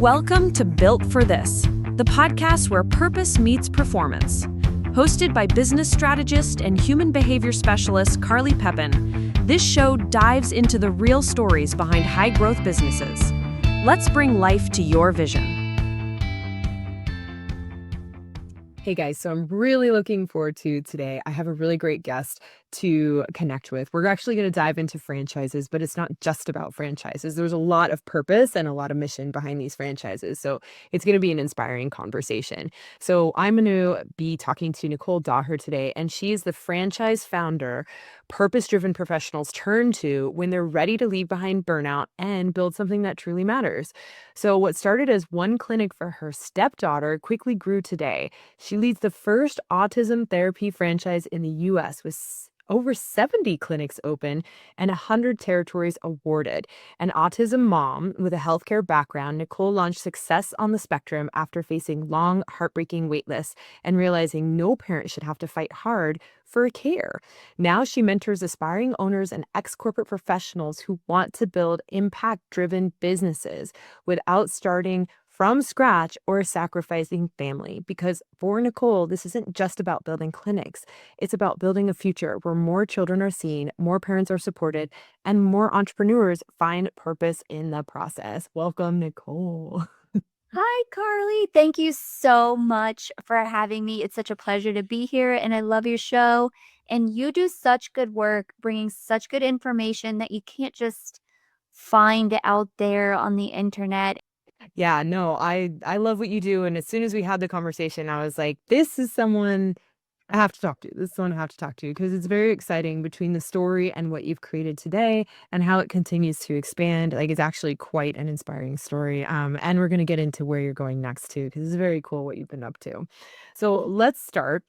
Welcome to Built for This, the podcast where purpose meets performance. Hosted by business strategist and human behavior specialist Carly Pepin, this show dives into the real stories behind high-growth businesses. Let's bring life to your vision. Hey guys, so I'm really looking forward to today. I have a really great guest to connect with. We're actually going to dive into franchises, but it's not just about franchises. There's a lot of purpose and a lot of mission behind these franchises. So it's going to be an inspiring conversation. So I'm going to be talking to Nichole Daher today, and she's the franchise founder purpose-driven professionals turn to when they're ready to leave behind burnout and build something that truly matters. So what started as one clinic for her stepdaughter quickly grew today. She leads the first autism therapy franchise in the U.S. with over 70 clinics open and 100 territories awarded. An autism mom with a healthcare background, Nichole launched Success on the Spectrum after facing long, heartbreaking wait lists and realizing no parent should have to fight hard for care. Now she mentors aspiring owners and ex-corporate professionals who want to build impact-driven businesses without starting from scratch or sacrificing family. Because for Nichole, this isn't just about building clinics. It's about building a future where more children are seen, more parents are supported, and more entrepreneurs find purpose in the process. Welcome, Nichole. Hi, Carly. Thank you so much for having me. It's such a pleasure to be here, and I love your show. And you do such good work bringing such good information that you can't just find out there on the internet. Yeah, no, I love what you do. And as soon as we had the conversation, I was like, this is someone I have to talk to. This is someone I have to talk to because it's very exciting between the story and what you've created today and how it continues to expand. Like it's actually quite an inspiring story. And we're going to get into where you're going next too, because it's very cool what you've been up to. So let's start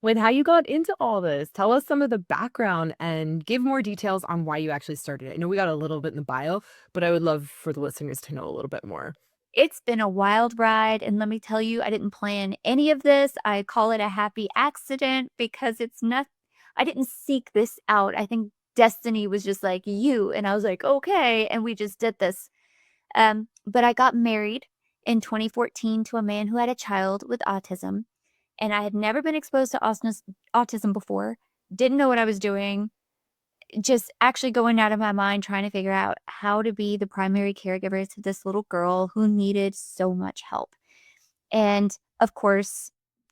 with how you got into all this. Tell us some of the background and give more details on why you actually started it. I know we got a little bit in the bio, but I would love for the listeners to know a little bit more. It's been a wild ride, and let me tell you, I didn't plan any of this. I call it a happy accident because it's not, I didn't seek this out. I think destiny was just like you, and I was like, okay, and we just did this. But I got married in 2014 to a man who had a child with autism. And I had never been exposed to autism before, didn't know what I was doing, just actually going out of my mind trying to figure out how to be the primary caregiver to this little girl who needed so much help. And of course,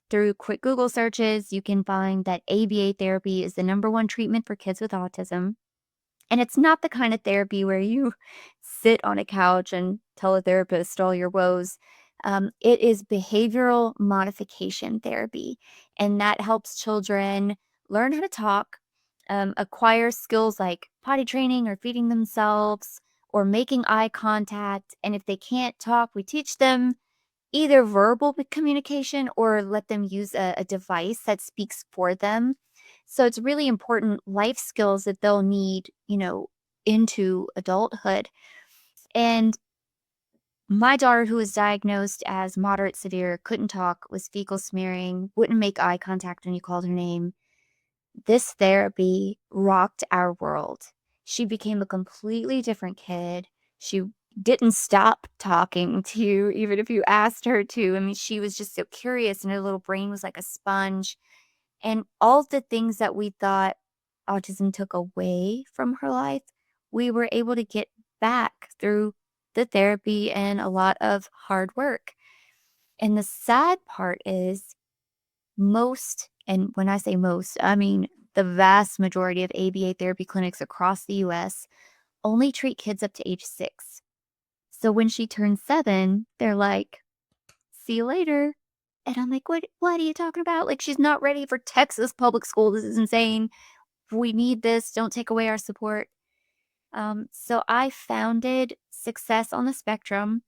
through quick Google searches, you can find that ABA therapy is the #1 treatment for kids with autism. And it's not the kind of therapy where you sit on a couch and tell a therapist all your woes. It is behavioral modification therapy, and that helps children learn how to talk, acquire skills like potty training or feeding themselves or making eye contact. And if they can't talk, we teach them either verbal communication or let them use a device that speaks for them. So it's really important life skills that they'll need, into adulthood. And my daughter, who was diagnosed as moderate severe, couldn't talk, was fecal smearing, wouldn't make eye contact when you called her name. This therapy rocked our world. She became a completely different kid. She didn't stop talking to you, even if you asked her to. I mean, she was just so curious, and her little brain was like a sponge. And all the things that we thought autism took away from her life, we were able to get back through the therapy and a lot of hard work. And the sad part is most, and when I say most, I mean the vast majority of ABA therapy clinics across the US only treat kids up to age 6. So when she turned 7, they're like, see you later. And I'm like, what are you talking about? Like, she's not ready for Texas public school. This is insane. We need this. Don't take away our support. So I founded Success on the Spectrum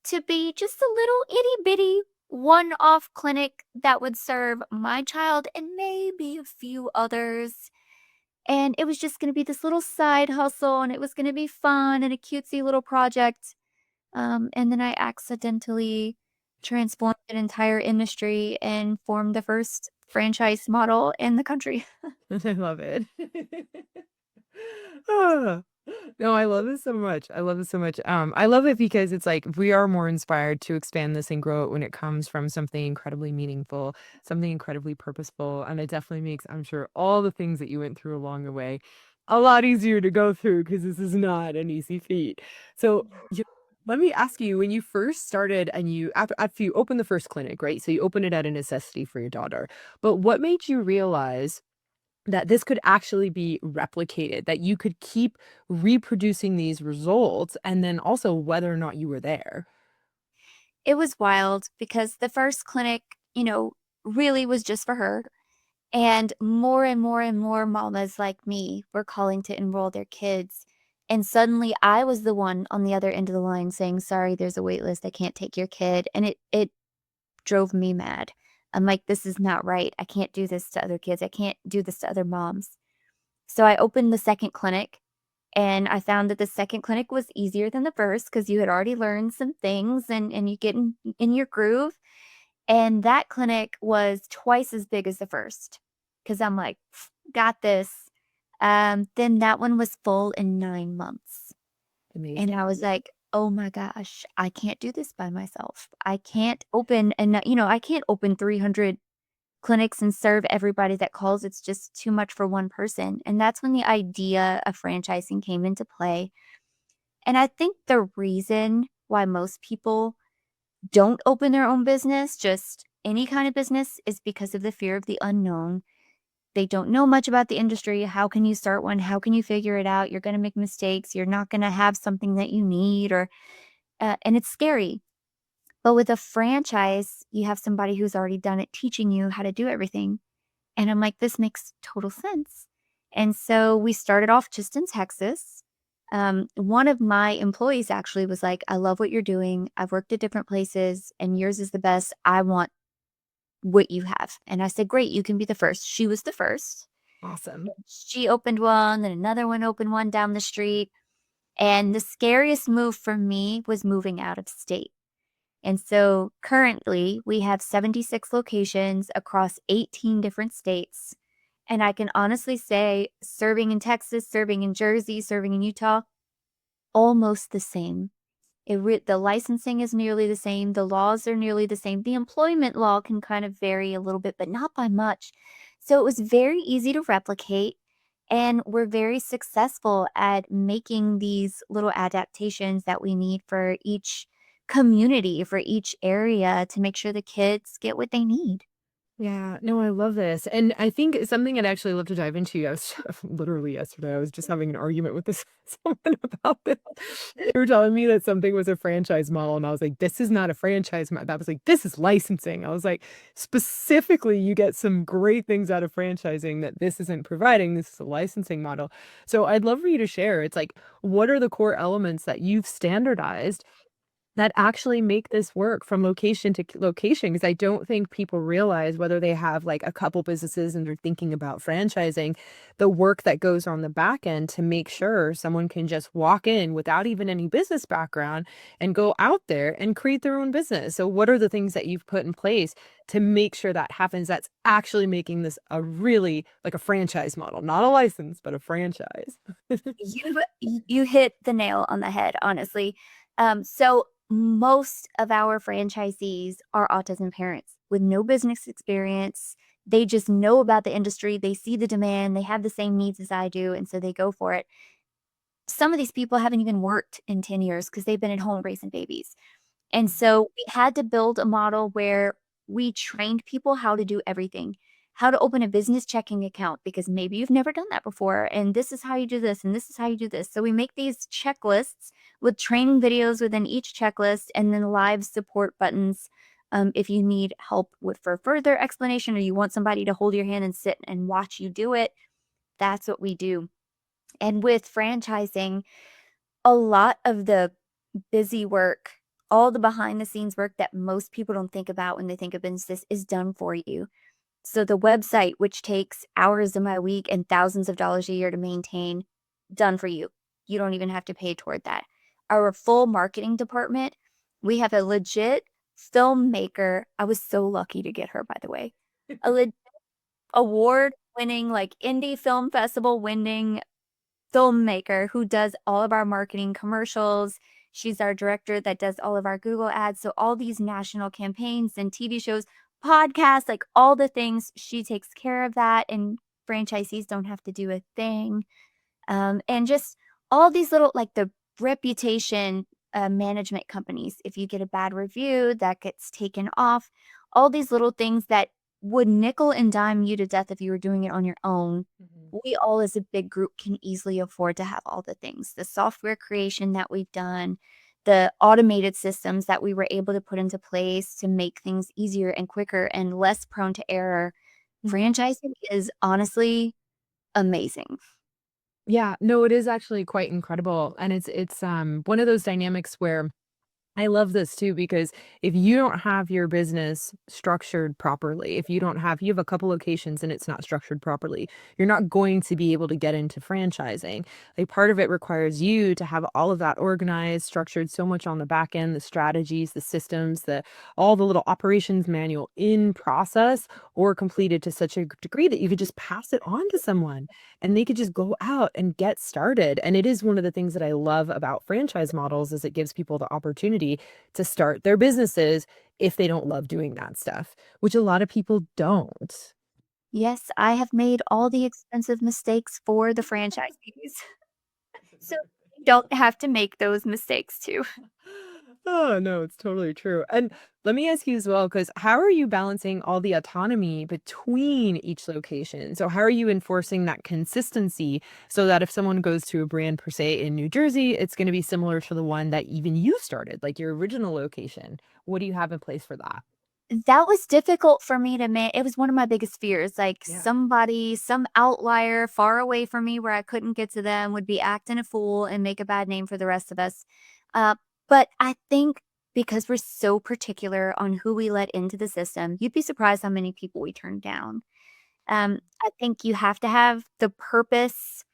to be just a little itty bitty one-off clinic that would serve my child and maybe a few others. And it was just going to be this little side hustle, and it was going to be fun and a cutesy little project. And then I accidentally transformed an entire industry and formed the first franchise model in the country. I love it. Ah, No, I love it so much. I love it so much. I love it because it's like we are more inspired to expand this and grow it when it comes from something incredibly meaningful, something incredibly purposeful. And it definitely makes, I'm sure, all the things that you went through along the way a lot easier to go through because this is not an easy feat. So let me ask you, when you first started and after you opened the first clinic, right? So you opened it out of necessity for your daughter, but what made you realize that this could actually be replicated, that you could keep reproducing these results, and then also whether or not you were there? It was wild because the first clinic, really was just for her. And more and more mamas like me were calling to enroll their kids. And suddenly I was the one on the other end of the line saying, "Sorry, there's a wait list. I can't take your kid." And it drove me mad. I'm like, "This is not right. I can't do this to other kids. I can't do this to other moms." So I opened the second clinic, and I found that the second clinic was easier than the first because you had already learned some things and you get in your groove. And that clinic was twice as big as the first, because 'cause I'm like, "Got this." Then that one was full in 9 months, and Amazing. I was like, "Oh my gosh, I can't do this by myself. I can't open I can't open 300 clinics and serve everybody that calls. It's just too much for one person." And that's when the idea of franchising came into play. And I think the reason why most people don't open their own business, just any kind of business, is because of the fear of the unknown. They don't know much about the industry. How can you start one? How can you figure it out? You're going to make mistakes. You're not going to have something that you need, and it's scary. But with a franchise, you have somebody who's already done it teaching you how to do everything. And I'm like, this makes total sense. And so we started off just in Texas. One of my employees actually was like, "I love what you're doing. I've worked at different places and yours is the best. I want what you have." And I said, "Great, you can be the first." She was the first. Awesome. She opened one, then another one opened one down the street. And the scariest move for me was moving out of state. And so currently we have 76 locations across 18 different states. And I can honestly say, serving in Texas, serving in Jersey, serving in Utah, almost the same. The licensing is nearly the same, the laws are nearly the same. The employment law can kind of vary a little bit, but not by much. So it was very easy to replicate, and we're very successful at making these little adaptations that we need for each community, for each area to make sure the kids get what they need. Yeah, no, I love this. And I think it's something I'd actually love to dive into. I was literally yesterday, I was just having an argument with this someone about this. They were telling me that something was a franchise model, and I was like, this is not a franchise model. That was like, this is licensing. I was like, specifically, you get some great things out of franchising that this isn't providing. This is a licensing model. So I'd love for you to share. It's like, what are the core elements that you've standardized that actually make this work from location to location? Because I don't think people realize, whether they have like a couple businesses and they're thinking about franchising, the work that goes on the back end to make sure someone can just walk in without even any business background and go out there and create their own business. So what are the things that you've put in place to make sure that happens, that's actually making this a really like a franchise model, not a license, but a franchise? You hit the nail on the head, honestly. So most of our franchisees are autism parents with no business experience. They just know about the industry. They see the demand. They have the same needs as I do, and so they go for it. Some of these people haven't even worked in 10 years because they've been at home raising babies. And so we had to build a model where we trained people how to do everything, how to open a business checking account, because maybe you've never done that before. And this is how you do this, and this is how you do this. So we make these checklists with training videos within each checklist and then live support buttons. If you need help for further explanation, or you want somebody to hold your hand and sit and watch you do it, that's what we do. And with franchising, a lot of the busy work, all the behind the scenes work that most people don't think about when they think of business, is done for you. So the website, which takes hours of my week and thousands of dollars a year to maintain, done for you. You don't even have to pay toward that. Our full marketing department, we have a legit filmmaker. I was so lucky to get her, by the way. A legit award winning, like indie film festival winning filmmaker who does all of our marketing commercials. She's our director that does all of our Google ads. So all these national campaigns and TV shows, podcasts, like all the things, she takes care of that. And franchisees don't have to do a thing. And just all these little, like the reputation management companies, if you get a bad review, that gets taken off. All these little things that would nickel and dime you to death if you were doing it on your own. We all as a big group can easily afford to have all the things. The software creation that we've done, the automated systems that we were able to put into place to make things easier and quicker and less prone to error. Mhm. Franchising is honestly amazing. Yeah, no, it is actually quite incredible, and it's one of those dynamics where I love this too because if you don't have your business structured properly, if you have a couple locations and it's not structured properly, you're not going to be able to get into franchising. Like part of it requires you to have all of that organized, structured so much on the back end, the strategies, the systems, the all the little operations manual in process or completed to such a degree that you could just pass it on to someone and they could just go out and get started. And it is one of the things that I love about franchise models is it gives people the opportunity to start their businesses if they don't love doing that stuff, which a lot of people don't. Yes, I have made all the expensive mistakes for the franchisees. So you don't have to make those mistakes too. Oh, no, it's totally true. And let me ask you as well, because how are you balancing all the autonomy between each location? So, how are you enforcing that consistency so that if someone goes to a brand per se in New Jersey, it's going to be similar to the one that even you started, like your original location? What do you have in place for that? That was difficult for me to it was one of my biggest fears, like Yeah. somebody, some outlier far away from me where I couldn't get to them would be acting a fool and make a bad name for the rest of us. Uh, but I think because we're so particular on who we let into the system, you'd be surprised how many people we turn down. I think you have to have the purpose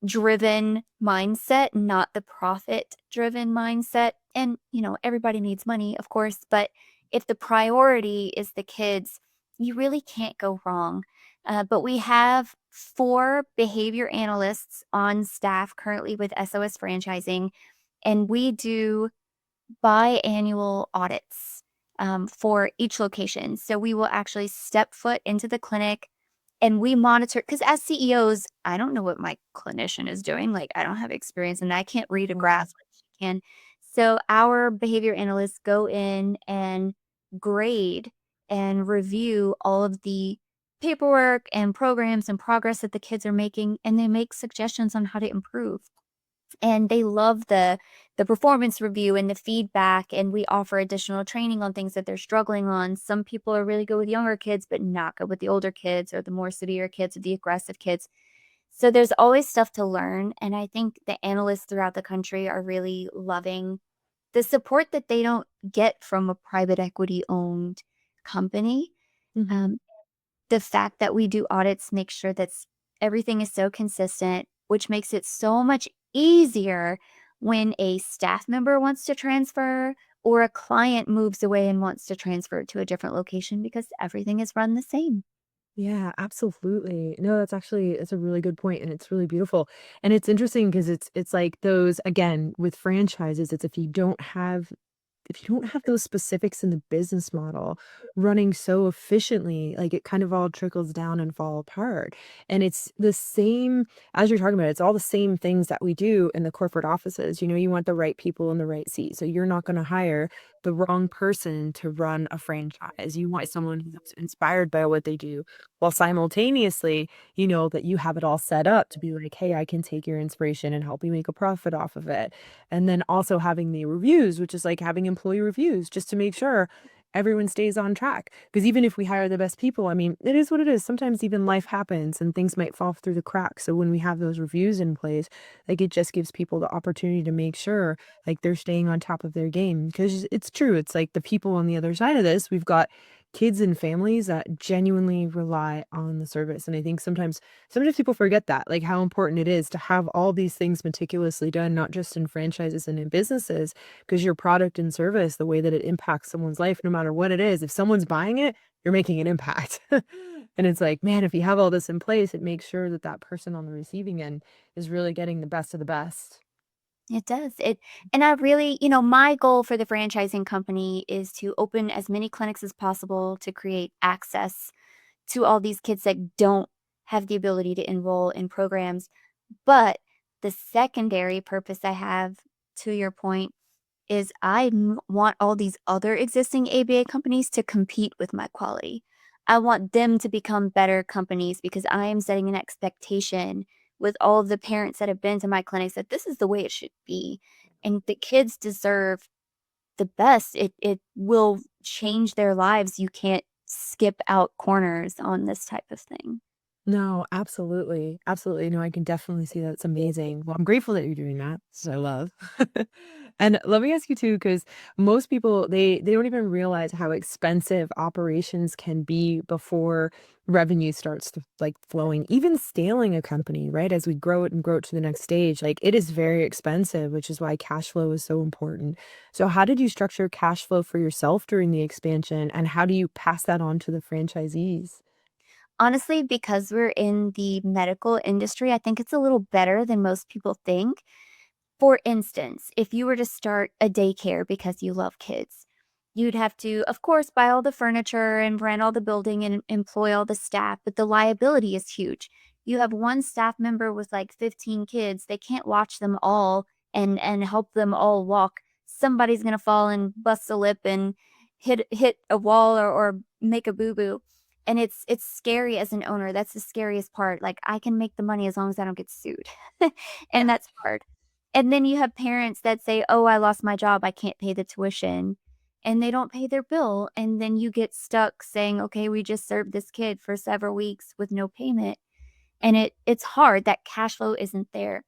driven mindset, not the profit driven mindset. And, everybody needs money, of course, but if the priority is the kids, you really can't go wrong. But we have 4 behavior analysts on staff currently with SOS Franchising, and we do biannual audits for each location. So we will actually step foot into the clinic and we monitor because as CEOs, I don't know what my clinician is doing. Like I don't have experience and I can't read a graph Mhm. like she can. So our behavior analysts go in and grade and review all of the paperwork and programs and progress that the kids are making, and they make suggestions on how to improve. And they love the performance review and the feedback, and we offer additional training on things that they're struggling on. Some people are really good with younger kids, but not good with the older kids or the more severe kids or the aggressive kids. So there's always stuff to learn, and I think the analysts throughout the country are really loving the support that they don't get from a private equity owned company. Mhm. Um, the fact that we do audits makes sure that everything is so consistent, which makes it so much easier when a staff member wants to transfer or a client moves away and wants to transfer to a different location because everything is run the same. Yeah, absolutely. No, that's actually it's a really good point and it's really beautiful. And it's interesting because it's like those again with franchises, it's if you don't have those specifics in the business model running so efficiently, like it kind of all trickles down and fall apart. And it's the same as you're talking about, it's all the same things that we do in the corporate offices. You want the right people in the right seat. So you're not going to hire the wrong person to run a franchise. You want someone who's inspired by what they do, while simultaneously, that you have it all set up to be like, hey, I can take your inspiration and help you make a profit off of it. And then also having the reviews, which is like having employee reviews just to make sure everyone stays on track. Because even if we hire the best people, I mean, it is what it is. Sometimes even life happens and things might fall through the cracks. So when we have those reviews in place, like it just gives people the opportunity to make sure like they're staying on top of their game. Because it's true. It's like the people on the other side of this, we've got kids and families that genuinely rely on the service. And I think sometimes people forget that, like how important it is to have all these things meticulously done, not just in franchises and in businesses, because your product and service, the way that it impacts someone's life, no matter what it is, if someone's buying it, you're making an impact. And it's like, man, if you have all this in place, it makes sure that that person on the receiving end is really getting the best of the best. It does. And I really, my goal for the franchising company is to open as many clinics as possible to create access to all these kids that don't have the ability to enroll in programs. But the secondary purpose I have, to your point, is want all these other existing ABA companies to compete with my quality. I want them to become better companies because I am setting an expectation with all of the parents that have been to my clinics that this is the way it should be. And the kids deserve the best. It will change their lives. You can't skip out corners on this type of thing. No, absolutely. Absolutely. No, I can definitely see that's amazing. Well, I'm grateful that you're doing that. So I love. And let me ask you too, because most people they don't even realize how expensive operations can be before revenue starts to like flowing. Even scaling a company, right? As we grow it and grow it to the next stage, like it is very expensive, which is why cash flow is so important. So how did you structure cash flow for yourself during the expansion, and how do you pass that on to the franchisees? Honestly, because we're in the medical industry, I think it's a little better than most people think. For instance, if you were to start a daycare because you love kids, you'd have to, of course, buy all the furniture and rent all the building and employ all the staff, but the liability is huge. You have one staff member with like 15 kids, they can't watch them all and help them all walk. Somebody's gonna fall and bust a lip and hit a wall or make a boo-boo. And it's scary as an owner. That's the scariest part. Like I can make the money as long as I don't get sued. And that's hard. And then you have parents that say, "Oh, I lost my job. I can't pay the tuition." And they don't pay their bill. And then you get stuck saying, "Okay, we just served this kid for several weeks with no payment." And it's hard. That cash flow isn't there.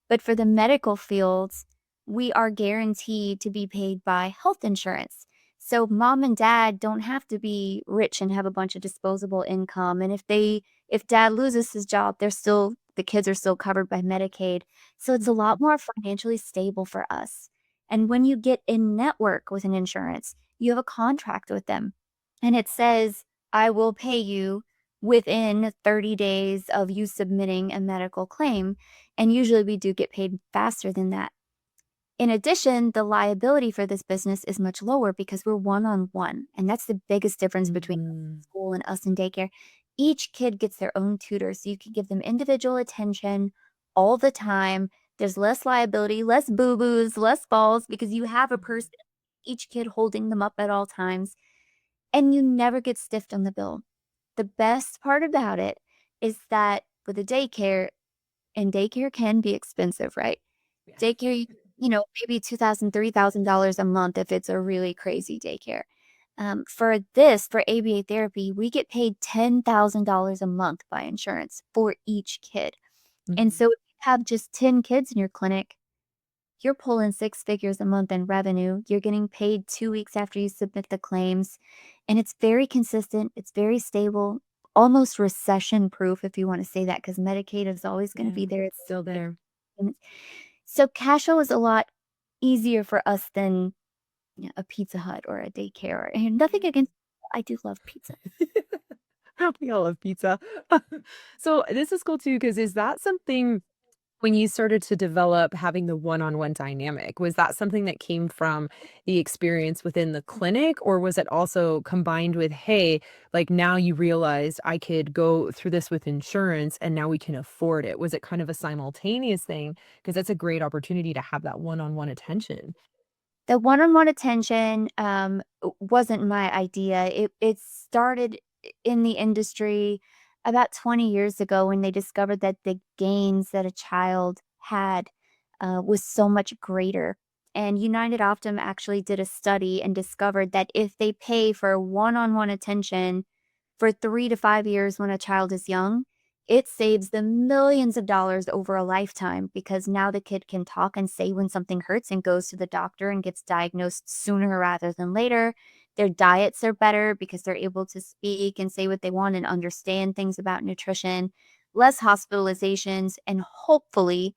But for the medical fields, we are guaranteed to be paid by health insurance. So mom and dad don't have to be rich and have a bunch of disposable income. And if dad loses his job, the kids are still covered by Medicaid. So it's a lot more financially stable for us. And when you get in network with an insurance, you have a contract with them. And it says, I will pay you within 30 days of you submitting a medical claim. And usually we do get paid faster than that. In addition, the liability for this business is much lower because we're one-on-one. And that's the biggest difference between Mhm. school and us in daycare. Each kid gets their own tutor, so you can give them individual attention all the time. There's less liability, less boo-boos, less falls because you have a person, each kid holding them up at all times, and you never get stiffed on the bill. The best part about it is that with a daycare, and daycare can be expensive, right? Yes. Daycare, maybe $2,000, $3,000 a month if it's a really crazy daycare. For ABA therapy, we get paid $10,000 a month by insurance for each kid. And Mhm. so if you have just 10 kids in your clinic, you're pulling six figures a month in revenue. You're getting paid 2 weeks after you submit the claims. And it's very consistent. It's very stable, almost recession proof, if you want to say that, because Medicaid is always going to Yeah, be there. it's still there. So cash flow is a lot easier for us than a Pizza Hut or a daycare. And nothing against, I do love pizza. We all love pizza. So this is cool too, because is that something when you started to develop having the one-on-one dynamic, was that something that came from the experience within the clinic, or was it also combined with, hey, like now you realized I could go through this with insurance and now we can afford it? Was it kind of a simultaneous thing? Because that's a great opportunity to have that one-on-one attention. The one-on-one attention, wasn't my idea. It started in the industry about 20 years ago when they discovered that the gains that a child had, was so much greater. And United Optum actually did a study and discovered that if they pay for one-on-one attention for 3 to 5 years when a child is young, it saves them millions of dollars over a lifetime because now the kid can talk and say when something hurts and goes to the doctor and gets diagnosed sooner rather than later. Their diets are better because they're able to speak and say what they want and understand things about nutrition, less hospitalizations, and hopefully,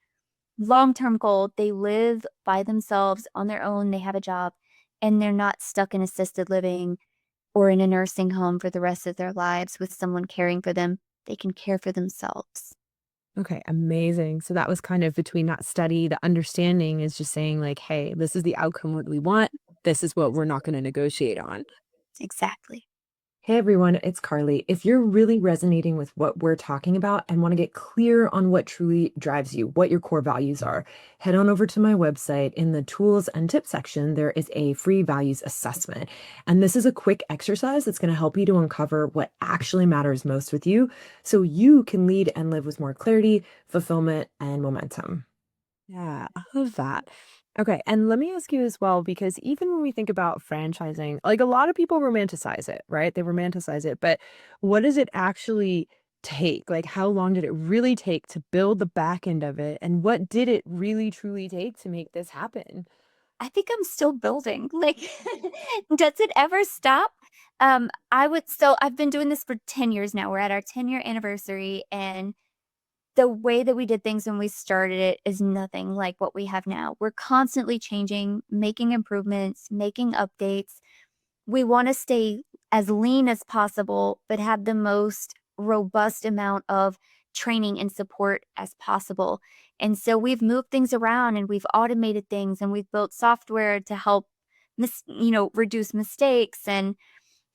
long-term goal, they live by themselves on their own, they have a job, and they're not stuck in assisted living or in a nursing home for the rest of their lives with someone caring for them, they can care for themselves. Okay, amazing. So that was kind of between that study, the understanding is just saying like, "Hey, this is the outcome what we want. This is what we're not gonna negotiate on." Exactly. Hey everyone, it's Carly. If you're really resonating with what we're talking about and want to get clear on what truly drives you, what your core values are, head on over to my website. In the tools and tips section, there is a free values assessment. And this is a quick exercise that's going to help you to uncover what actually matters most with you so you can lead and live with more clarity, fulfillment, and momentum. Yeah, I love that. Okay, and let me ask you as well, because even when we think about franchising, like a lot of people romanticize it, right? They romanticize it, but what does it actually take? Like, how long did it really take to build the back end of it? And what did it really truly take to make this happen? I think I'm still building. Like, does it ever stop? I've been doing this for 10 years now. We're at our 10-year anniversary, and the way that we did things when we started it is nothing like what we have now. We're constantly changing, making improvements, making updates. We want to stay as lean as possible, but have the most robust amount of training and support as possible. And so we've moved things around and we've automated things and we've built software to help reduce mistakes. And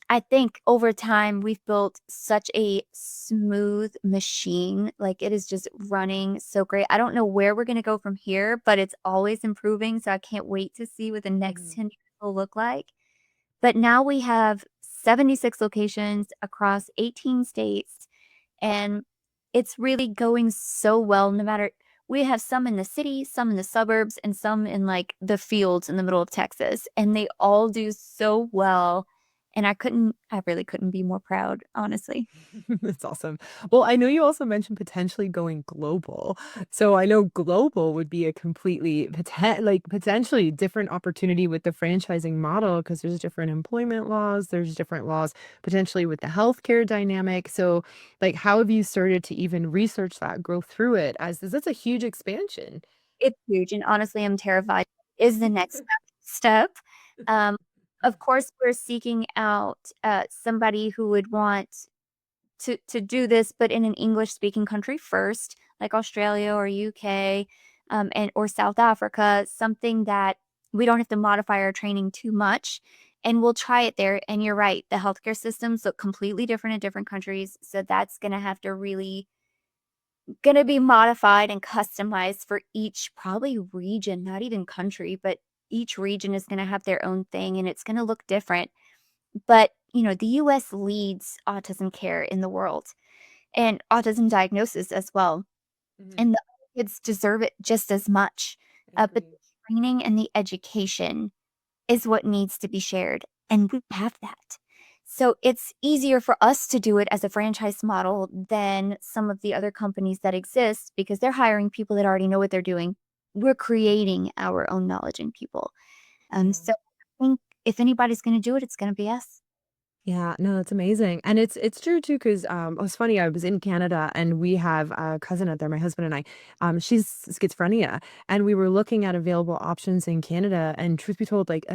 I think over time we've built such a smooth machine. Like, it is just running so great. I don't know where we're going to go from here, but it's always improving. So I can't wait to see what the next Mhm. 10 years will look like. But now we have 76 locations across 18 states, and it's really going so well no matter we have some in the city, some in the suburbs, and some in, like, the fields in the middle of Texas, and they all do so well, and I really couldn't be more proud, honestly. That's awesome. Well, I know you also mentioned potentially going global. So I know global would be a completely potentially different opportunity with the franchising model because there's different employment laws, there's different laws potentially with the healthcare dynamic. So like how have you started to even research that, go through it as that's a huge expansion. It's huge, and honestly, I'm terrified. Is the next step. Um, of course, we're seeking out, somebody who would want to do this, but in an English-speaking country first, like Australia or UK, and or South Africa, something that we don't have to modify our training too much, and we'll try it there, and you're right, the healthcare systems look completely different in different countries, so that's gonna be modified and customized for each probably region, not even country, but each region is gonna have their own thing, and it's gonna look different. But, the US leads autism care in the world and autism diagnosis as well, Mhm. and the other kids deserve it just as much, but Agreed. the training and the education is what needs to be shared, and we have that. So it's easier for us to do it as a franchise model than some of the other companies that exist because they're hiring people that already know what they're doing. We're creating our own knowledge in people. Yeah. So I think if anybody's gonna do it, it's gonna be us. Yeah, no, that's amazing. And it's true too, because it was funny, I was in Canada and we have a cousin out there, my husband and I, she's schizophrenia, and we were looking at available options in Canada. And truth be told, like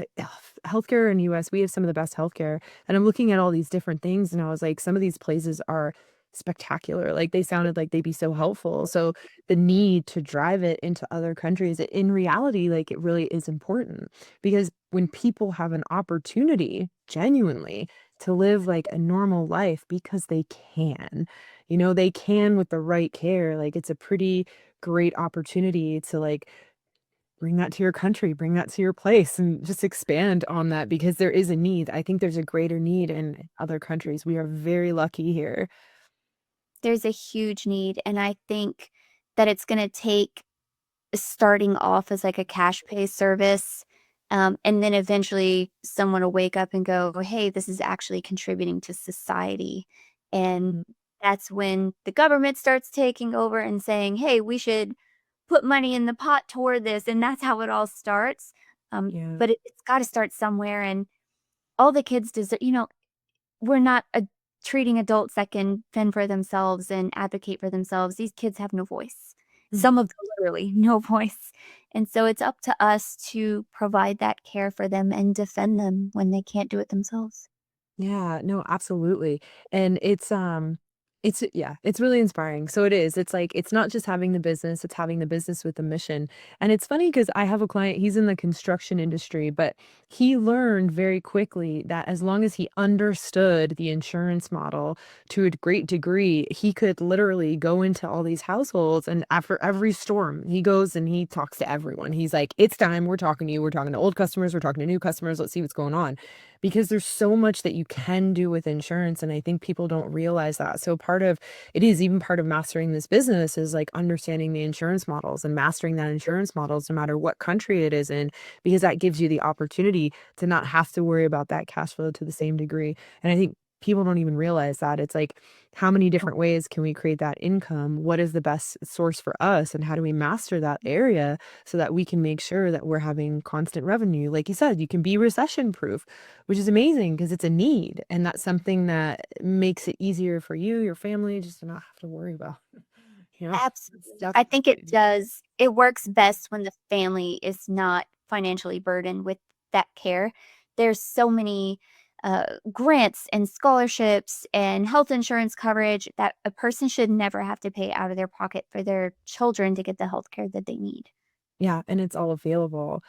healthcare in US, we have some of the best healthcare. And I'm looking at all these different things, and I was like, some of these places are spectacular. Like they sounded like they'd be so helpful. So the need to drive it into other countries, in reality, like it really is important because when people have an opportunity, genuinely to live like a normal life because they can. They can with the right care. Like it's a pretty great opportunity to like bring that to your country, bring that to your place and just expand on that because there is a need. I think there's a greater need in other countries. We are very lucky here. There's a huge need, and I think that it's gonna take starting off as like a cash pay service, and then eventually someone will wake up and go, "Hey, this is actually contributing to society." And Mhm. that's when the government starts taking over and saying, "Hey, we should put money in the pot toward this," and that's how it all starts. Yeah. But it's gotta start somewhere, and all the kids deserve we're not treating adults that can fend for themselves and advocate for themselves. These kids have no voice. Mm. Some of them literally no voice. And so it's up to us to provide that care for them and defend them when they can't do it themselves. Yeah, no, absolutely. And it's yeah, it's really inspiring. So it is. It's like it's not just having the business, it's having the business with a mission. And it's funny because I have a client, he's in the construction industry, but he learned very quickly that as long as he understood the insurance model to a great degree, he could literally go into all these households and after every storm, he goes and he talks to everyone. He's like, "It's time, we're talking to you. We're talking to old customers, we're talking to new customers. Let's see what's going on." Because there's so much that you can do with insurance, and I think people don't realize that. So part of it is even part of mastering this business is like understanding the insurance models and mastering that insurance models no matter what country it is in, because that gives you the opportunity to not have to worry about that cash flow to the same degree. And I think people don't even realize that. It's like, how many different ways can we create that income? What is the best source for us? And how do we master that area so that we can make sure that we're having constant revenue? Like you said, you can be recession proof, which is amazing because it's a need, and that's something that makes it easier for you, your family, just to not have to worry about. Yeah, it's Absolutely. I think it definitely does. It works best when the family is not financially burdened with that care. There's so many grants and scholarships and health insurance coverage that a person should never have to pay out of their pocket for their children to get the health care that they need. yeah, and it's all available.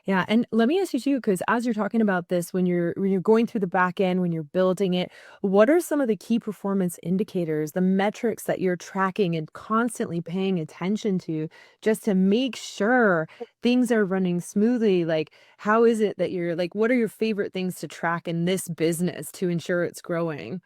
Yeah, and let me ask you too, because as you're talking about this, when you're going through the back end, when you're building it, what are some of the key performance indicators, the metrics that you're tracking and constantly paying attention to just to make sure things are running smoothly? Like, how is it that you're like, what are your favorite things to track in this business to ensure it's growing?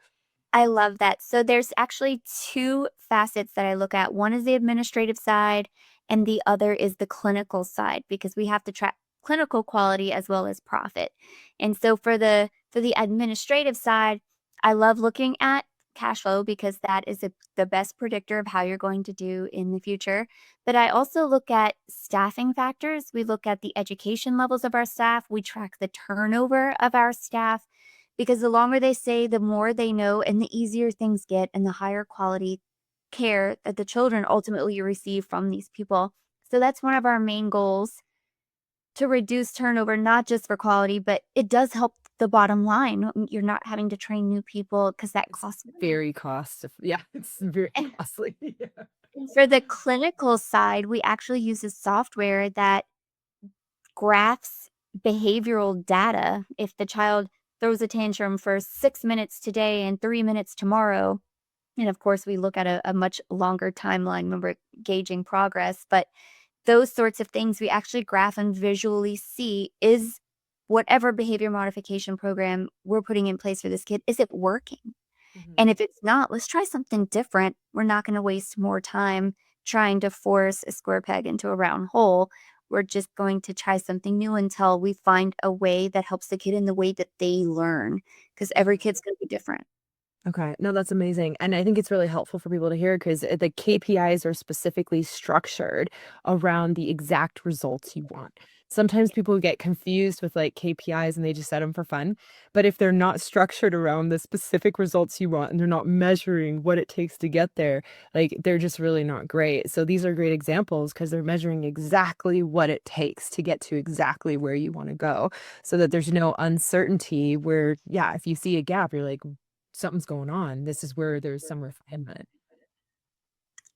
I love that. So there's actually 2 facets that I look at. One is the administrative side and the other is the clinical side because we have to track clinical quality as well as profit. And so for the administrative side, I love looking at cash flow because that is the best predictor of how you're going to do in the future. But I also look at staffing factors. We look at the education levels of our staff. We track the turnover of our staff because the longer they stay, the more they know and the easier things get and the higher quality care that the children ultimately receive from these people. So that's one of our main goals to reduce turnover, not just for quality, but it does help the bottom line. You're not having to train new people because that It's costs money. very yeah, it's very And costly. Yeah. for the clinical side, we actually use a software that graphs behavioral data. If the child throws a tantrum for 6 minutes today and 3 minutes tomorrow, and of course, we look at a much longer timeline when we're gauging progress. But those sorts of things we actually graph and visually see is whatever behavior modification program we're putting in place for this kid, is it working? Mhm. And if it's not, let's try something different. We're not going to waste more time trying to force a square peg into a round hole. We're just going to try something new until we find a way that helps the kid in the way that they learn, because every kid's going to be different. Okay. No, that's amazing. And I think it's really helpful for people to hear because the KPIs are specifically structured around the exact results you want. Sometimes people get confused with like KPIs and they just set them for fun. But if they're not structured around the specific results you want and they're not measuring what it takes to get there, like they're just really not great. So these are great examples because they're measuring exactly what it takes to get to exactly where you want to go so that there's no uncertainty where, yeah, if you see a gap, you're like, something's going on. This is where there's some refinement.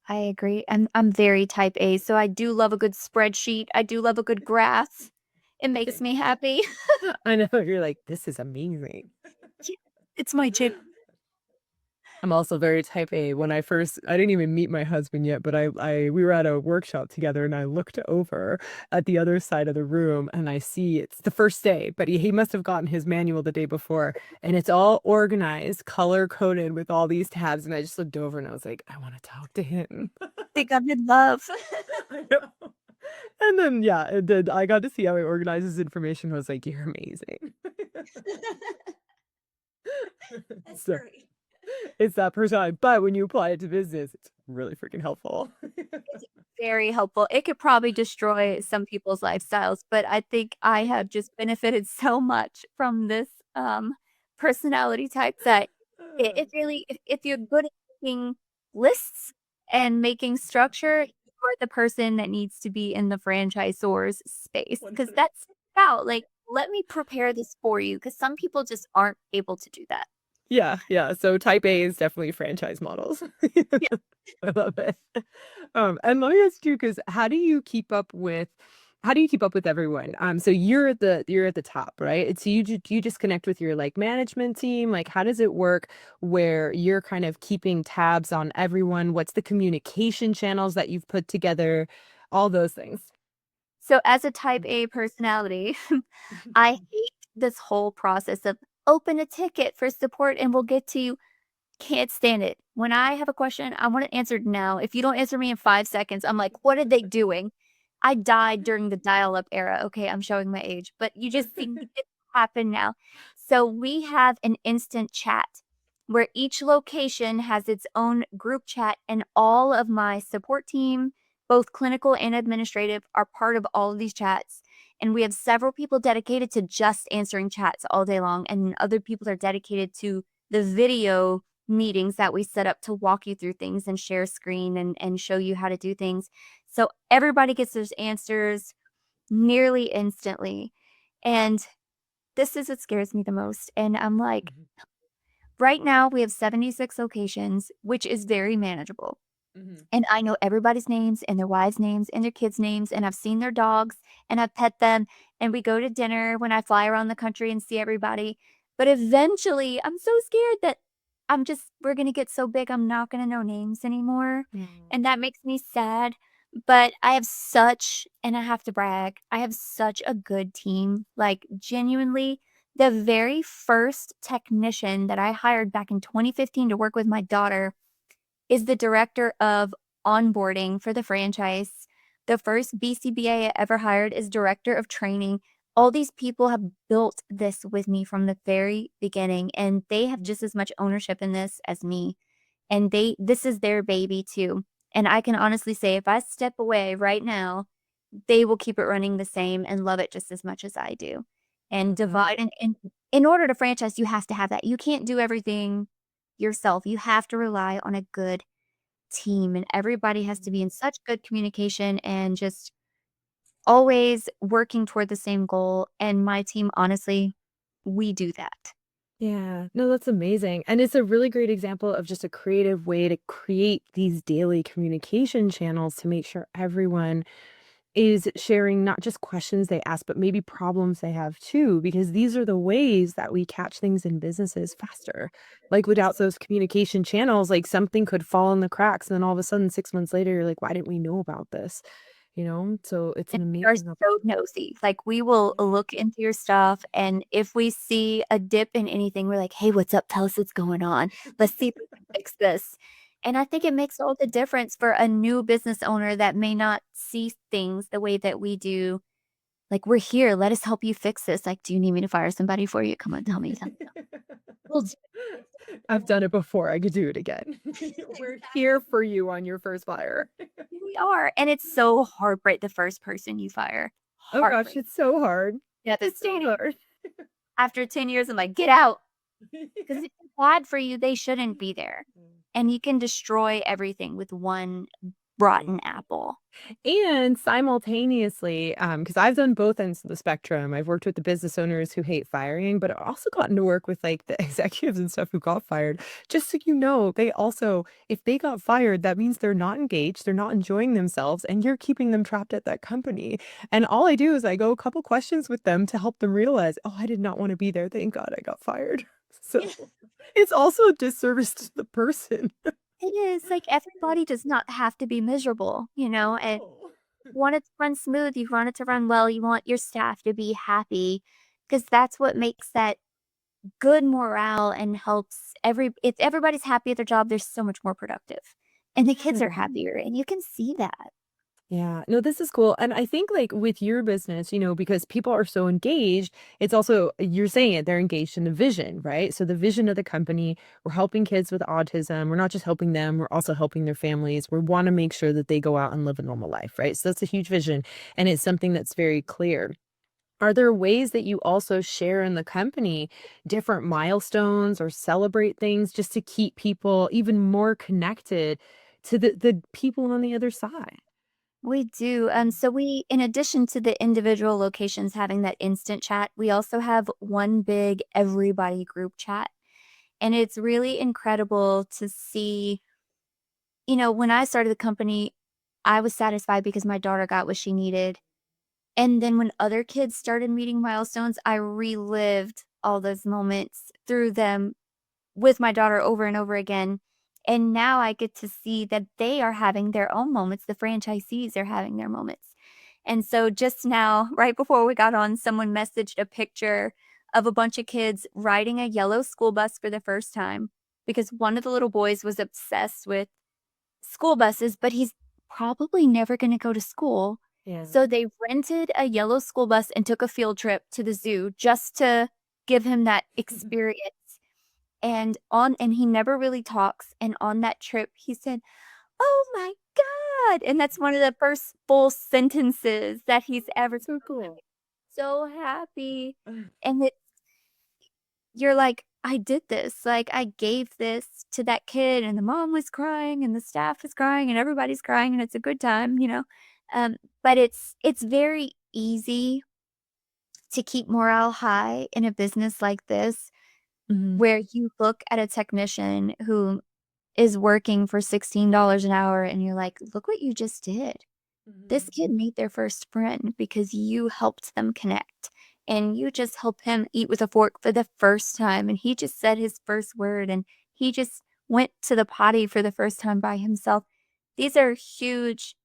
I agree. I'm very type A, so I do love a good spreadsheet. I do love a good graph. It makes me happy. I know you're like, this is amazing. Yeah, it's my jam. I'm also very type A. I didn't even meet my husband yet, but we were at a workshop together and I looked over at the other side of the room and I see it's the first day, but he must have gotten his manual the day before and it's all organized, color coded with all these tabs. And I just looked over and I was like, I want to talk to him. Think I'm in love. I know. And then, yeah, I got to see how he organizes information. I was like, you're amazing. That's So great. it's that personality. But when you apply it to business, it's really freaking helpful. It's very helpful. It could probably destroy some people's lifestyles, but I think I have just benefited so much from this, personality type that it really if you're good at making lists and making structure, you're the person that needs to be in the franchisor's space because that's 100. about, like, let me prepare this for you because some people just aren't able to do that. Yeah, yeah. So type A is definitely franchise models. Yeah. I love it. And let me ask you, because how do you keep up with everyone? So you're at the top, right? And so do you just connect with your like management team? Like, how does it work where you're kind of keeping tabs on everyone? What's the communication channels that you've put together? All those things. So as a type A personality, I hate this whole process of open a ticket for support and we'll get to you. Can't stand it. When I have a question, I want it answered now. If you don't answer me in 5 seconds, I'm like, "What are they doing?" I died during the dial-up era. Okay, I'm showing my age, but you just see it happen now. So we have an instant chat where each location has its own group chat, and all of my support team, both clinical and administrative, are part of all of these chats. And we have several people dedicated to just answering chats all day long, and other people are dedicated to the video meetings that we set up to walk you through things and share screen and show you how to do things. So everybody gets those answers nearly instantly. And this is what scares me the most. And I'm like, Mhm, right now we have 76 locations, which is very manageable. mhm. And I know everybody's names and their wives' names and their kids' names, and I've seen their dogs and I've pet them, and we go to dinner when I fly around the country and see everybody. But eventually, I'm so scared that we're gonna get so big, I'm not gonna know names anymore. Mm. And that makes me sad. But I have such, and I have to brag, I have such a good team. Like, genuinely, the very first technician that I hired back in 2015 to work with my daughter is the director of onboarding for the franchise. The first BCBA I ever hired is director of training. All these people have built this with me from the very beginning, and they have just as much ownership in this as me. And this is their baby too. And I can honestly say if I step away right now, they will keep it running the same and love it just as much as I do. And Love that. divide and in order to franchise, you have to have that. You can't do everything yourself. You have to rely on a good team, and everybody has to be in such good communication and just always working toward the same goal. And my team, honestly, we do that. Yeah, no, that's amazing. And it's a really great example of just a creative way to create these daily communication channels to make sure everyone is sharing not just questions they ask, but maybe problems they have too, because these are the ways that we catch things in businesses faster. Like without those communication channels, like something could fall in the cracks. And then all of a sudden, 6 months later, you're like, why didn't we know about this? So it's And an we are amazing so nosy. Like, we will look into your stuff, and if we see a dip in anything, we're like, "Hey, what's up? Tell us what's going on. Let's see if we can fix this." And I think it makes all the difference for a new business owner that may not see things the way that we do. Like, "We're here. Let us help you fix this." Like, "Do you need me to fire somebody for you? Come on, tell me, tell me, tell me." We'll do I've done it before. I could do it again. We're it. here for you on your first fire. We are, and it's so heartbreak the first person you fire. Oh gosh, Heartbreak. it's so hard. Yeah, the It's so standing hard. after 10 years, I'm like, "Get out." 'Cause if it's bad for you, they shouldn't be there, and you can destroy everything with one rotten apple. And simultaneously, because I've done both ends of the spectrum. I've worked with the business owners who hate firing, but I've also gotten to work with like the executives and stuff who got fired. Just so you know, they also, if they got fired, that means they're not engaged, they're not enjoying themselves, and you're keeping them trapped at that company. And all I do is I go a couple questions with them to help them realize, oh, I did not want to be there. Thank God I got fired. So Yeah. it's also a disservice to the person. It is, like, everybody does not have to be miserable, you know, and No. want it to run smooth, you want it to run well, you want your staff to be happy, because that's what makes that good morale and helps if everybody's happy at their job, they're so much more productive, and the kids are happier, and you can see that. Yeah, no, this is cool. And I think like with your business, because people are so engaged, it's also, you're saying it, they're engaged in the vision, right? So the vision of the company, we're helping kids with autism. We're not just helping them, we're also helping their families. We want to make sure that they go out and live a normal life, right? So that's a huge vision. And it's something that's very clear. Are there ways that you also share in the company different milestones or celebrate things just to keep people even more connected to the people on the other side? We do. So we, in addition to the individual locations having that instant chat, we also have one big everybody group chat. And it's really incredible to see, when I started the company, I was satisfied because my daughter got what she needed. And then when other kids started meeting milestones, I relived all those moments through them with my daughter over and over again. And now I get to see that they are having their own moments. The franchisees are having their moments. And so just now, right before we got on, someone messaged a picture of a bunch of kids riding a yellow school bus for the first time because one of the little boys was obsessed with school buses, but he's probably never going to go to school. Yeah. So they rented a yellow school bus and took a field trip to the zoo just to give him that experience. And he never really talks, and on that trip, he said, "Oh my god," and that's one of the first full sentences that he's ever So cool. so happy, and you're like, "I did this, like, I gave this to that kid, and the mom was crying, and the staff is crying, and everybody's crying, and it's a good time," you know? But it's very easy to keep morale high in a business like this, Mhm. where you look at a technician who is working for $16 an hour and you're like, "Look what you just did. This Mhm. kid made their first friend because you helped them connect, and you just helped him eat with a fork for the first time, and he just said his first word, and he just went to the potty for the first time by himself." These are huge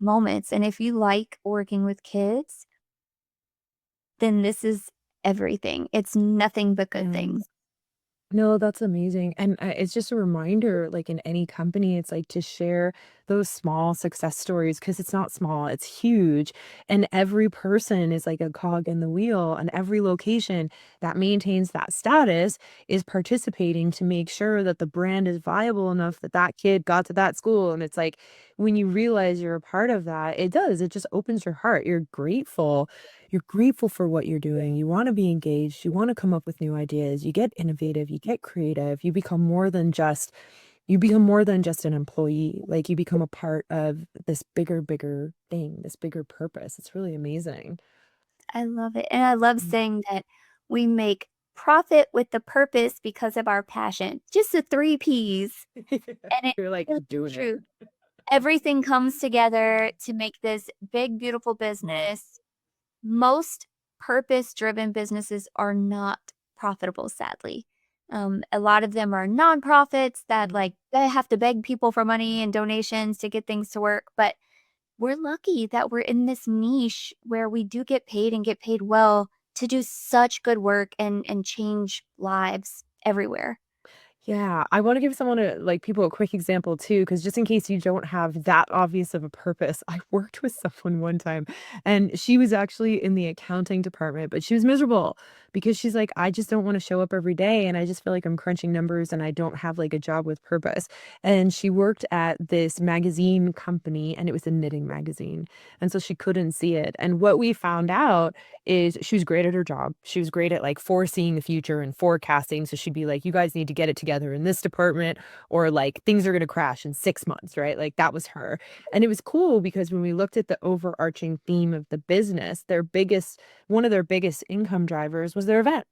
moments, and if you like working with kids, then this is everything. It's nothing but good Yeah. things. No, that's amazing. And it's just a reminder, like in any company, it's like to share those small success stories because it's not small, it's huge. And every person is like a cog in the wheel, and every location that maintains that status is participating to make sure that the brand is viable enough that that kid got to that school. And it's like when you realize you're a part of that, it just opens your heart. You're grateful for what you're doing. You want to be engaged. You want to come up with new ideas. You get innovative, you get creative. You become more than just an employee. Like you become a part of this bigger thing, this bigger purpose. It's really amazing. I love it, and I love Mm. saying that we make profit with the purpose because of our passion. Just the 3 Ps, and it's You're like really doing it. true. Everything comes together to make this big, beautiful business. Most purpose-driven businesses are not profitable, sadly. A lot of them are nonprofits that, Mhm. like, they have to beg people for money and donations to get things to work, but we're lucky that we're in this niche where we do get paid and get paid well to do such good work and change lives everywhere. Yeah, I wanna give people a quick example too, because just in case you don't have that obvious of a purpose, I worked with someone one time, and she was actually in the accounting department, but she was miserable because she's like, "I just don't wanna show up every day, and I just feel like I'm crunching numbers, and I don't have, like, a job with purpose." And she worked at this magazine company, and it was a knitting magazine, and so she couldn't see it, and what we found out is she was great at her job. She was great at, like, foreseeing the future and forecasting, so she'd be like, "You guys need to get it together in this department," or, like, "Things are gonna crash in 6 months," right? Like, that was her, and it was cool because when we looked at the overarching theme of the business, one of their biggest income drivers was their event,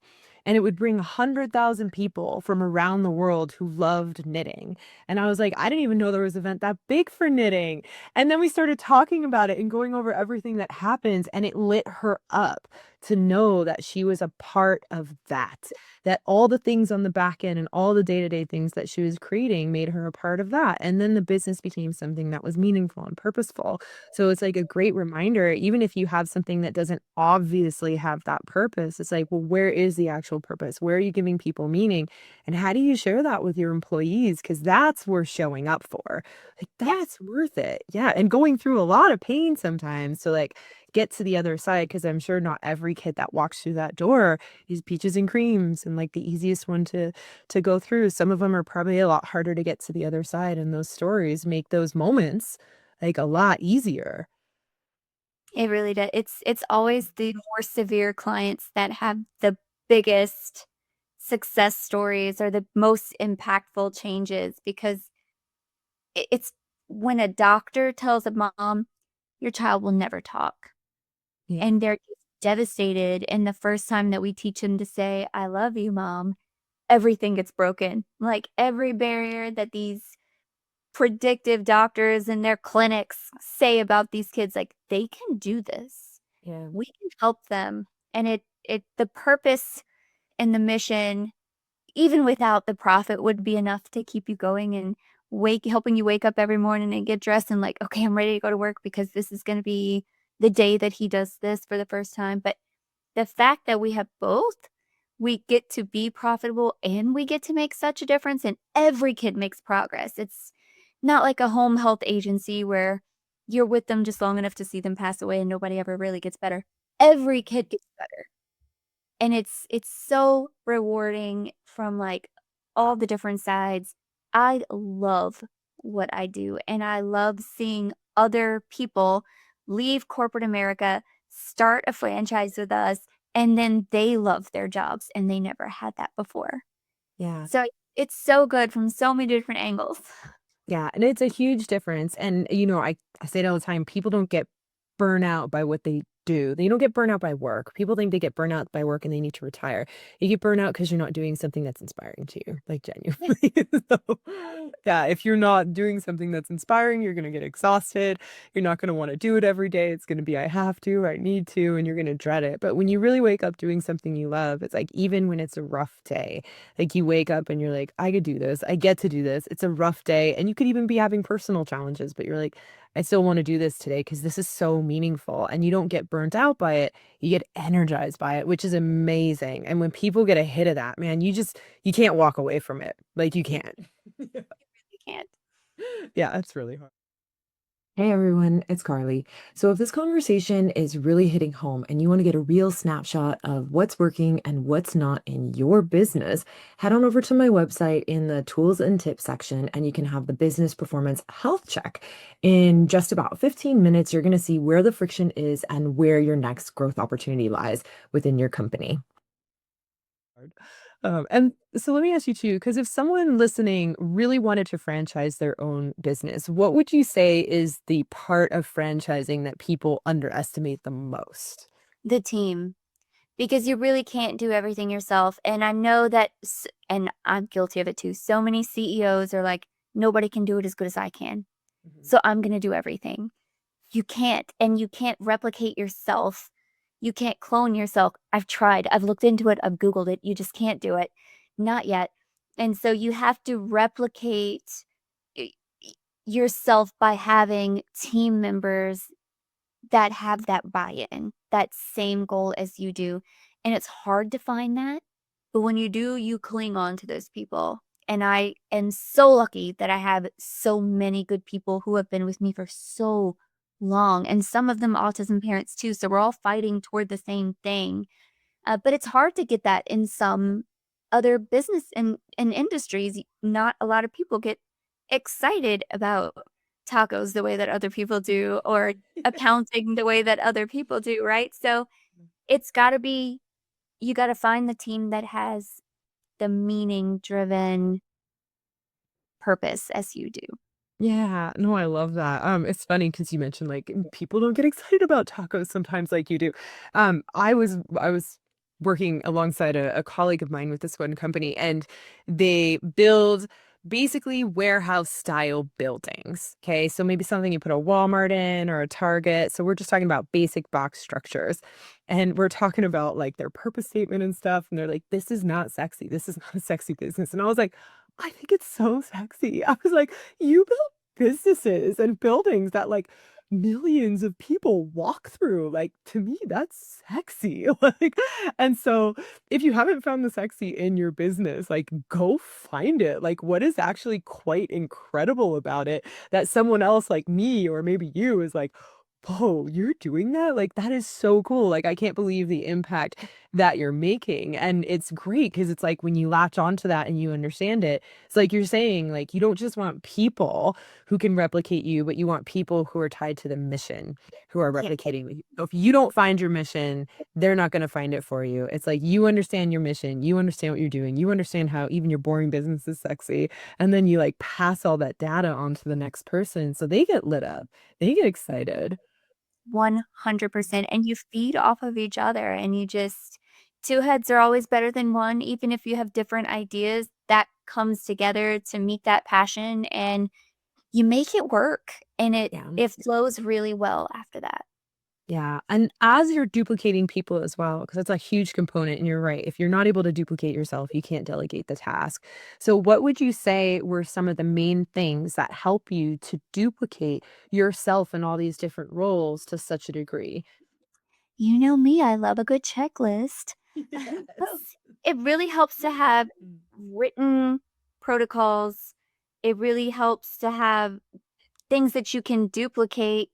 and it would bring 100,000 people from around the world who loved knitting, and I was like, "I didn't even know there was an event that big for knitting," and then we started talking about it and going over everything that happens, and it lit her up to know that she was a part of that, that all the things on the back end and all the day-to-day things that she was creating made her a part of that. And then the business became something that was meaningful and purposeful. So it's like a great reminder, even if you have something that doesn't obviously have that purpose, it's like, well, where is the actual purpose? Where are you giving people meaning? And how do you share that with your employees? Because that's worth showing up for. Like, Yes. that's worth it. Yeah, and going through a lot of pain sometimes to, like, get to the other side. Because 'cause I'm sure not every kid that walks through that door is peaches and creams and, like, the easiest one to go through. Some of them are probably a lot harder to get to the other side, and those stories make those moments, like, a lot easier. It really does. It's always the more severe clients that have the biggest success stories or the most impactful changes because it's when a doctor tells a mom, your child will never talk. Yeah. And they're just devastated. And the first time that we teach them to say, I love you, mom, everything gets broken. Like every barrier that these predictive doctors in their clinics say about these kids, like they can do this. Yeah. We can help them. And the purpose and the mission, even without the profit, would be enough to keep you going and helping you wake up every morning and get dressed and like, okay, I'm ready to go to work because this is going to be the day that he does this for the first time. But the fact that we have both, we get to be profitable and we get to make such a difference, and every kid makes progress. It's not like a home health agency where you're with them just long enough to see them pass away and nobody ever really gets better. Every kid gets better. And it's so rewarding from, like, all the different sides. I love what I do, and I love seeing other people leave corporate America, start a franchise with us, and then they love their jobs, and they never had that before. Yeah. So, it's so good from so many different angles. Yeah, and it's a huge difference, and, I say it all the time, people don't get burnt out by what they do. They don't get burnt out by work. People think they get burnt out by work and they need to retire. You get burnt out because 'cause you're not doing something that's inspiring to you, like, Yeah, genuinely. So, yeah, if you're not doing something that's inspiring, you're gonna get exhausted. You're not gonna wanna do it every day. It's gonna be, "I have to, I need to," and you're gonna dread it. But when you really wake up doing something you love, it's like, even when it's a rough day, like, you wake up and you're like, "I could do this. I get to do this." It's a rough day, and you could even be having personal challenges, but you're like, "I still wanna do this today because this is so meaningful," and you don't get burnt out by it, you get energized by it, which is amazing, and when people get a hit of that, man, you can't walk away from it, like, you can't. you can't. Yeah, it's really hard. Hey everyone, it's Carly. So, if this conversation is really hitting home and you want to get a real snapshot of what's working and what's not in your business, head on over to my website in the tools and tips section and you can have the business performance health check. In just about 15 minutes, you're going to see where the friction is and where your next growth opportunity lies within your company. And so let me ask you too, because if someone listening really wanted to franchise their own business, what would you say is the part of franchising that people underestimate the most? The team. Because you really can't do everything yourself, and I know that and I'm guilty of it too, so many CEOs are like, "Nobody can do it as good as I can, Mhm. so I'm gonna do everything." You can't, and you can't replicate yourself. You can't clone yourself. I've tried, I've looked into it, I've Googled it, you just can't do it. Not yet. And so you have to replicate y y yourself by having team members that have that buy-in, that same goal as you do, and it's hard to find that, but when you do, you cling on to those people, and I am so lucky that I have so many good people who have been with me for so long, and some of them autism parents too, so we're all fighting toward the same thing. But it's hard to get that in some other business and industries. Not a lot of people get excited about tacos the way that other people do, or accounting the way that other people do, right? So it's got to be, you got to find the team that has the meaning driven purpose as you do. Yeah, no, I love that. It's funny because you mentioned like people don't get excited about tacos sometimes like you do. I was working alongside a colleague of mine with this one company, and they build basically warehouse style buildings. Okay, so maybe something you put a Walmart in or a Target. So we're just talking about basic box structures, and we're talking about like their purpose statement and stuff. And they're like, "This is not sexy. This is not a sexy business." And I was like, "I think it's so sexy." I was like, "You build businesses and buildings that, like, millions of people walk through, like, to me, that's sexy." Like, and so, if you haven't found the sexy in your business, like, go find it. Like, what is actually quite incredible about it that someone else like me or maybe you is like, "Whoa, you're doing that? Like, that is so cool." Like, I can't believe the impact that you're making, and it's great because it's like when you latch onto that and you understand it, it's like you're saying, like, you don't just want people who can replicate you, but you want people who are tied to the mission, who are Yeah. replicating with you. So if you don't find your mission, they're not gonna find it for you. It's like you understand your mission, you understand what you're doing, you understand how even your boring business is sexy, and then you, like, pass all that data on to the next person so they get lit up, they get excited. 100%. And you feed off of each other, and you just, two heads are always better than one. Even if you have different ideas, that comes together to meet that passion, and you make it work, and Yeah. it flows really well after that. Yeah, and as you're duplicating people as well, because that's a huge component, and you're right. If you're not able to duplicate yourself, you can't delegate the task. So, what would you say were some of the main things that help you to duplicate yourself in all these different roles to such a degree? You know me, I love a good checklist. Yes. It really helps to have written protocols. It really helps to have things that you can duplicate,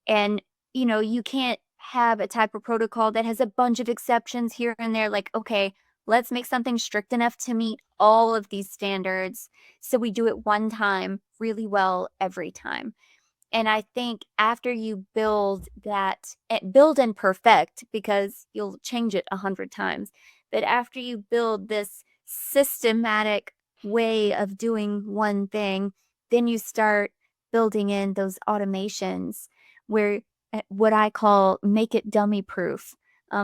and, you can't have a type of protocol that has a bunch of exceptions here and there, like, "Okay, let's make something strict enough to meet all of these standards, so we do it one time really well every time." And I think after you build that, build and perfect, because you'll change it 100 times, but after you build this systematic way of doing one thing, then you start building in those automations where, what I call, make it dummy proof,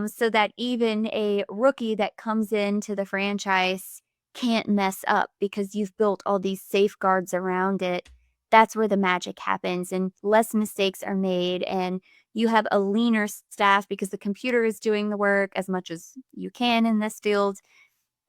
so that even a rookie that comes into the franchise can't mess up because you've built all these safeguards around it. That's where the magic happens and less mistakes are made, and you have a leaner staff because the computer is doing the work as much as you can in this field,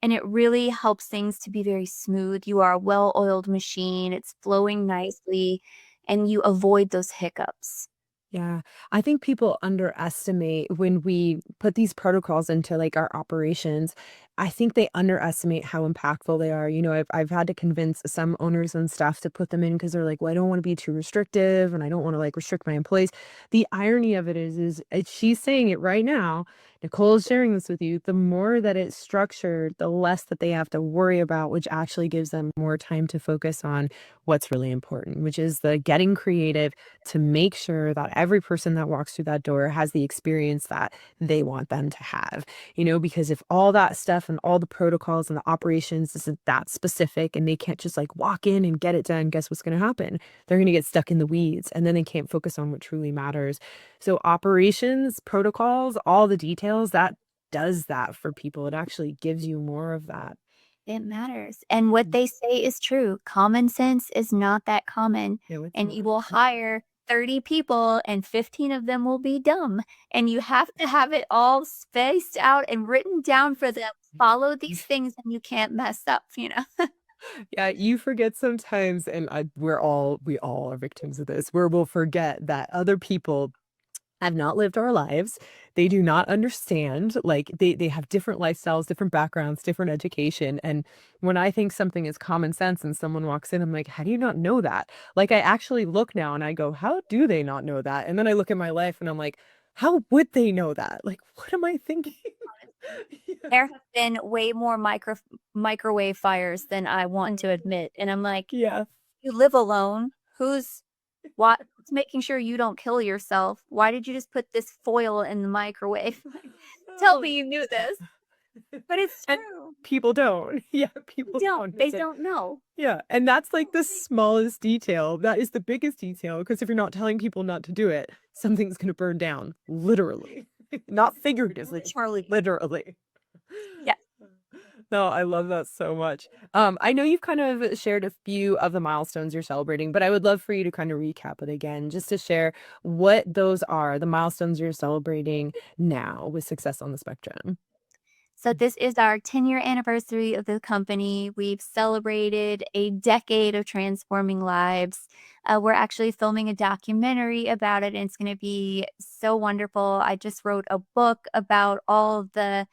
and it really helps things to be very smooth. You are a well-oiled machine, it's flowing nicely, and you avoid those hiccups. Yeah, I think people underestimate when we put these protocols into like our operations. I think they underestimate how impactful they are. I've had to convince some owners and staff to put them in because they're like, well, I don't want to be too restrictive and I don't want to like restrict my employees. The irony of it is she's saying it right now. Nicole is sharing this with you. The more that it's structured, the less that they have to worry about, which actually gives them more time to focus on what's really important, which is the getting creative to make sure that every person that walks through that door has the experience that they want them to have. Because if all that stuff and all the protocols and the operations isn't that specific and they can't just like walk in and get it done, guess what's going to happen? They're going to get stuck in the weeds and then they can't focus on what truly matters. So, operations, protocols, all the details that does that for people. It actually gives you more of that. It matters, and what they say is true. Common sense is not that common, No, it's and you not. will hire 30 people and 15 of them will be dumb, and you have to have it all spaced out and written down for them. Follow these things and you can't mess up. Yeah, you forget sometimes, and we all are victims of this, where we'll forget that other people have not lived our lives. They do not understand. Like they have different lifestyles, different backgrounds, different education. And when I think something is common sense and someone walks in, I'm like, how do you not know that? Like I actually look now and I go, how do they not know that? And then I look at my life and I'm like, how would they know that? Like, what am I thinking? Yeah. There have been way more microwave fires than I want to admit, and I'm like, Yeah. "You live alone. What's making sure you don't kill yourself? Why did you just put this foil in the microwave? Tell me you knew this." But it's And true. people don't. Yeah, They people don't. don't They understand. don't know. Yeah, and that's like the smallest detail. That is the biggest detail because if you're not telling people not to do it, something's gonna burn down, literally. Not figuratively, Charlie, literally. Yeah. No, I love that so much. I know you've kind of shared a few of the milestones you're celebrating, but I would love for you to kind of recap it again, just to share what those are, the milestones you're celebrating now with Success on the Spectrum. So this is our 10-year anniversary of the company. We've celebrated a decade of transforming lives. We're actually filming a documentary about it, and it's going to be so wonderful. I just wrote a book about all of the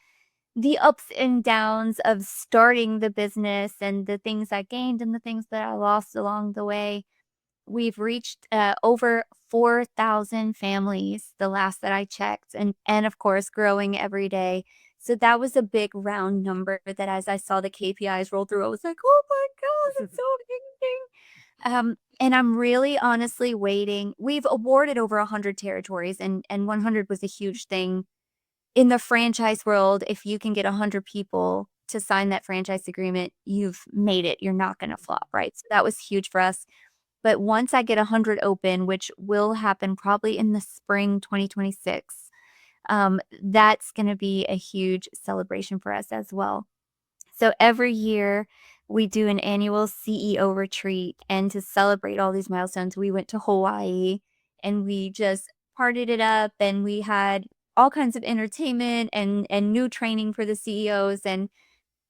ups and downs of starting the business and the things I gained and the things that I lost along the way. We've reached, over 4,000 families the last that I checked, and of course, growing every day. So that was a big round number that as I saw the KPIs roll through, I was like, "Oh my god, it's so amazing." And I'm really honestly waiting. We've awarded over 100 territories, and 100 was a huge thing. In the franchise world, if you can get 100 people to sign that franchise agreement, you've made it. You're not gonna flop, right? So that was huge for us. But once I get 100 open, which will happen probably in the spring 2026, that's going to be a huge celebration for us as well. So every year we do an annual CEO retreat. And to celebrate all these milestones, we went to Hawaii and we just partied it up, and we had all kinds of entertainment and new training for the CEOs. And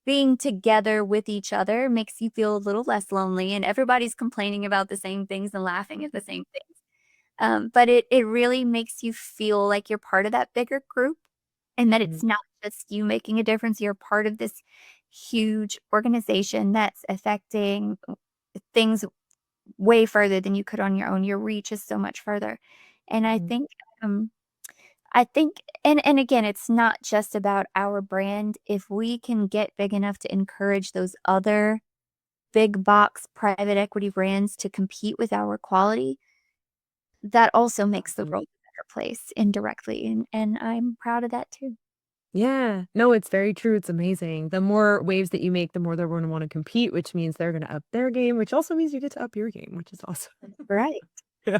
being together with each other makes you feel a little less lonely, and everybody's complaining about the same things and laughing at the same things. But it really makes you feel like you're part of that bigger group, and that Mhm. it's not just you making a difference. You're part of this huge organization that's affecting things way further than you could on your own. Your reach is so much further. And Mhm. um, I think, and again, it's not just about our brand. If we can get big enough to encourage those other big box private equity brands to compete with our quality, that also makes the Awesome. world a better place indirectly, and I'm proud of that too. Yeah. No, it's very true. It's amazing. The more waves that you make, the more they're gonna wanna compete, which means they're gonna up their game, which also means you get to up your game, which is awesome. Right. Yeah.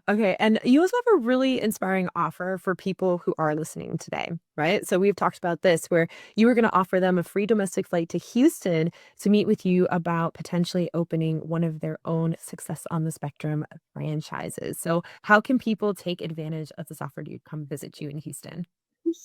Okay, and you also have a really inspiring offer for people who are listening today, right? So we've talked about this where you were going to offer them a free domestic flight to Houston to meet with you about potentially opening one of their own Success on the Spectrum franchises. So how can people take advantage of this offer to come visit you in Houston?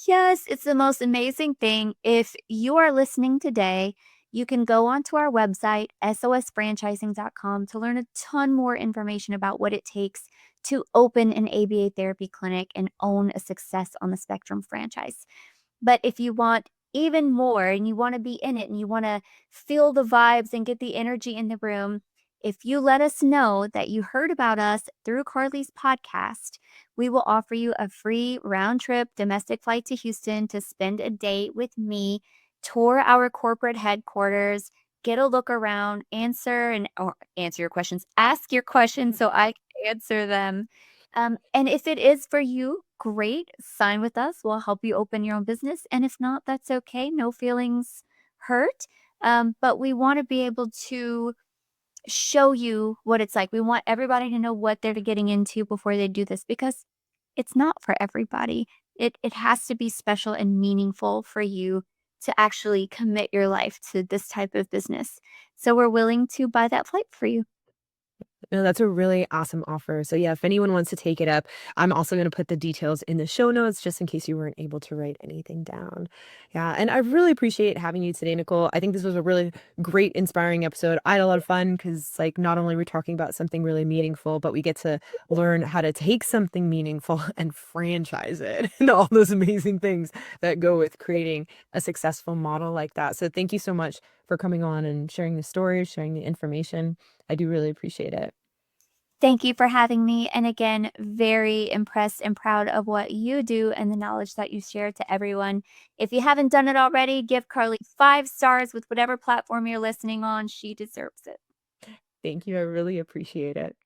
Yes, it's the most amazing thing. If you are listening today, you can go onto our website, sosfranchising.com, to learn a ton more information about what it takes to open an ABA therapy clinic and own a Success on the Spectrum franchise. But if you want even more and you want to be in it and you want to feel the vibes and get the energy in the room, if you let us know that you heard about us through Carly's podcast, we will offer you a free round trip domestic flight to Houston to spend a day with me, tour our corporate headquarters, get a look around, answer your questions, ask your questions so I can answer them. And if it is for you, great. Sign with us. We'll help you open your own business. And if not, that's okay. No feelings hurt. But we want to be able to show you what it's like. We want everybody to know what they're getting into before they do this, because it's not for everybody. It has to be special and meaningful for you to actually commit your life to this type of business. So we're willing to buy that flight for you. No, that's a really awesome offer. So yeah, if anyone wants to take it up, I'm also going to put the details in the show notes just in case you weren't able to write anything down. Yeah, and I really appreciate having you today, Nichole. I think this was a really great, inspiring episode. I had a lot of fun because, like, not only we're talking about something really meaningful, but we get to learn how to take something meaningful and franchise it and all those amazing things that go with creating a successful model like that. So thank you so much for coming on and sharing the stories, sharing the information. I do really appreciate it. Thank you for having me. And again, very impressed and proud of what you do and the knowledge that you share to everyone. If you haven't done it already, give Carly 5 stars with whatever platform you're listening on. She deserves it. Thank you. I really appreciate it.